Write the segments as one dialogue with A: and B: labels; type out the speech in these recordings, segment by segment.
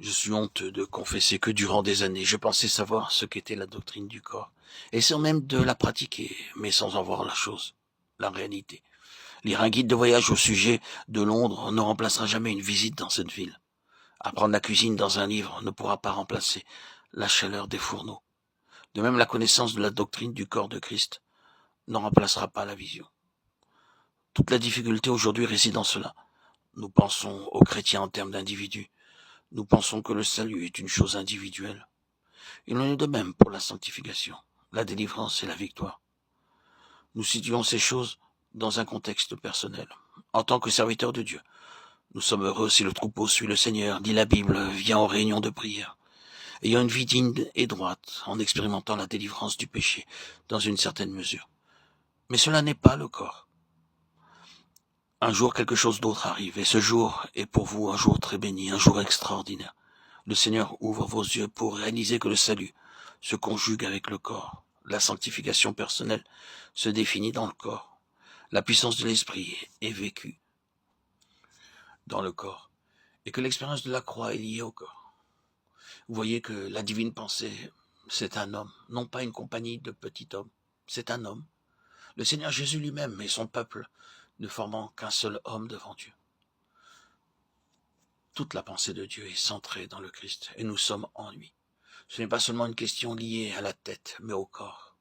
A: Je suis honteux de confesser que durant des années, je pensais savoir ce qu'était la doctrine du corps, et sans même de la pratiquer, mais sans en voir la chose, la réalité. Lire un guide de voyage au sujet de Londres ne remplacera jamais une visite dans cette ville. Apprendre la cuisine dans un livre ne pourra pas remplacer la chaleur des fourneaux. De même, la connaissance de la doctrine du corps de Christ n'en remplacera pas la vision. Toute la difficulté aujourd'hui réside dans cela. Nous pensons aux chrétiens en termes d'individus. Nous pensons que le salut est une chose individuelle. Il en est de même pour la sanctification, la délivrance et la victoire. Nous situons ces choses dans un contexte personnel. En tant que serviteurs de Dieu, nous sommes heureux si le troupeau suit le Seigneur, dit la Bible, vient aux réunions de prière, ayant une vie digne et droite, en expérimentant la délivrance du péché, dans une certaine mesure. Mais cela n'est pas le corps. Un jour, quelque chose d'autre arrive, et ce jour est pour vous un jour très béni, un jour extraordinaire. Le Seigneur ouvre vos yeux pour réaliser que le salut se conjugue avec le corps. La sanctification personnelle se définit dans le corps. La puissance de l'esprit est vécue dans le corps, et que l'expérience de la croix est liée au corps. Vous voyez que la divine pensée, c'est un homme, non pas une compagnie de petits hommes, c'est un homme. Le Seigneur Jésus lui-même et son peuple ne formant qu'un seul homme devant Dieu. Toute la pensée de Dieu est centrée dans le Christ, et nous sommes en lui. Ce n'est pas seulement une question liée à la tête, mais au corps.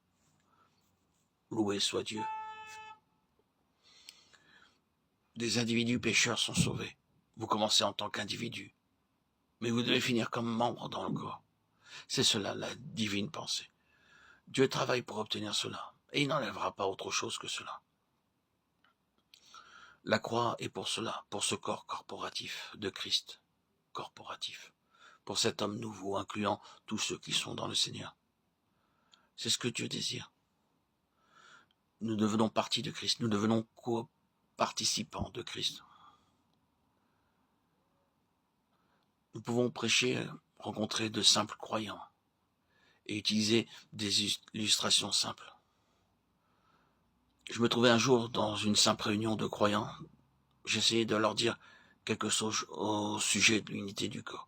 A: Loué soit Dieu. Des individus pécheurs sont sauvés. Vous commencez en tant qu'individu, mais vous devez finir comme membre dans le corps. C'est cela la divine pensée. Dieu travaille pour obtenir cela, et il n'enlèvera pas autre chose que cela. La croix est pour cela, pour ce corps corporatif de Christ, corporatif, pour cet homme nouveau, incluant tous ceux qui sont dans le Seigneur. C'est ce que Dieu désire. Nous devenons partie de Christ, nous devenons co-participants de Christ. Nous pouvons prêcher, rencontrer de simples croyants et utiliser des illustrations simples. Je me trouvais un jour dans une simple réunion de croyants. J'essayais de leur dire quelque chose au sujet de l'unité du corps.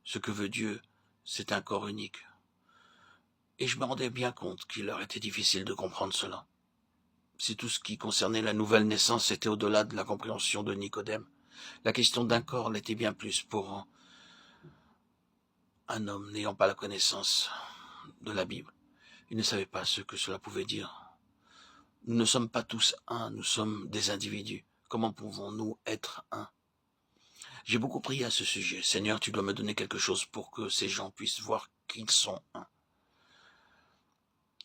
A: Ce que veut Dieu, c'est un corps unique. Et je me rendais bien compte qu'il leur était difficile de comprendre cela. Si tout ce qui concernait la nouvelle naissance était au-delà de la compréhension de Nicodème, la question d'un corps l'était bien plus pour un homme n'ayant pas la connaissance de la Bible. Il ne savait pas ce que cela pouvait dire. Nous ne sommes pas tous un, nous sommes des individus. Comment pouvons-nous être un? J'ai beaucoup prié à ce sujet. Seigneur, tu dois me donner quelque chose pour que ces gens puissent voir qu'ils sont un.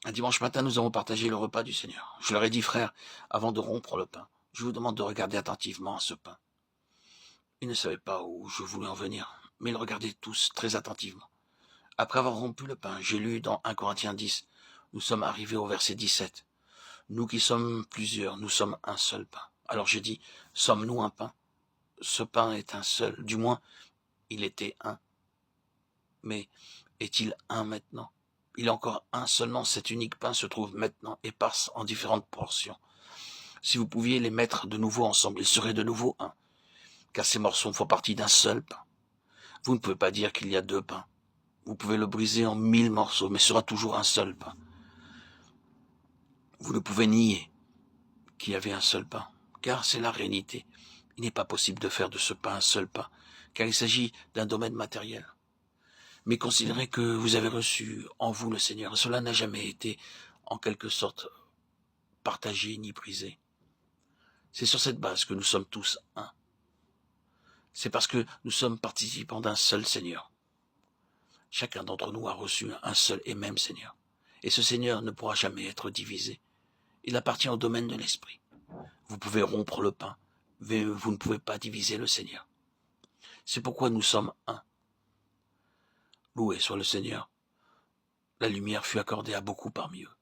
A: Un dimanche matin, nous avons partagé le repas du Seigneur. Je leur ai dit, frères, avant de rompre le pain, je vous demande de regarder attentivement ce pain. Ils ne savaient pas où je voulais en venir, mais ils regardaient tous très attentivement. Après avoir rompu le pain, j'ai lu dans 1 Corinthiens 10, nous sommes arrivés au verset 17. Nous qui sommes plusieurs, nous sommes un seul pain. Alors j'ai dit, sommes-nous un pain? Ce pain est un seul, du moins, il était un. Mais est-il un maintenant? Il est encore un seulement, cet unique pain se trouve maintenant éparse en différentes portions. Si vous pouviez les mettre de nouveau ensemble, ils seraient de nouveau un, car ces morceaux font partie d'un seul pain. Vous ne pouvez pas dire qu'il y a deux pains. Vous pouvez le briser en 1000 morceaux, mais ce sera toujours un seul pain. Vous ne pouvez nier qu'il y avait un seul pain, car c'est la réalité. Il n'est pas possible de faire de ce pain un seul pain, car il s'agit d'un domaine matériel. Mais considérez que vous avez reçu en vous le Seigneur. Cela n'a jamais été, en quelque sorte, partagé ni brisé. C'est sur cette base que nous sommes tous un. C'est parce que nous sommes participants d'un seul Seigneur. Chacun d'entre nous a reçu un seul et même Seigneur. Et ce Seigneur ne pourra jamais être divisé. Il appartient au domaine de l'esprit. Vous pouvez rompre le pain, mais vous ne pouvez pas diviser le Seigneur. C'est pourquoi nous sommes un. Loué soit le Seigneur. La lumière fut accordée à beaucoup parmi eux.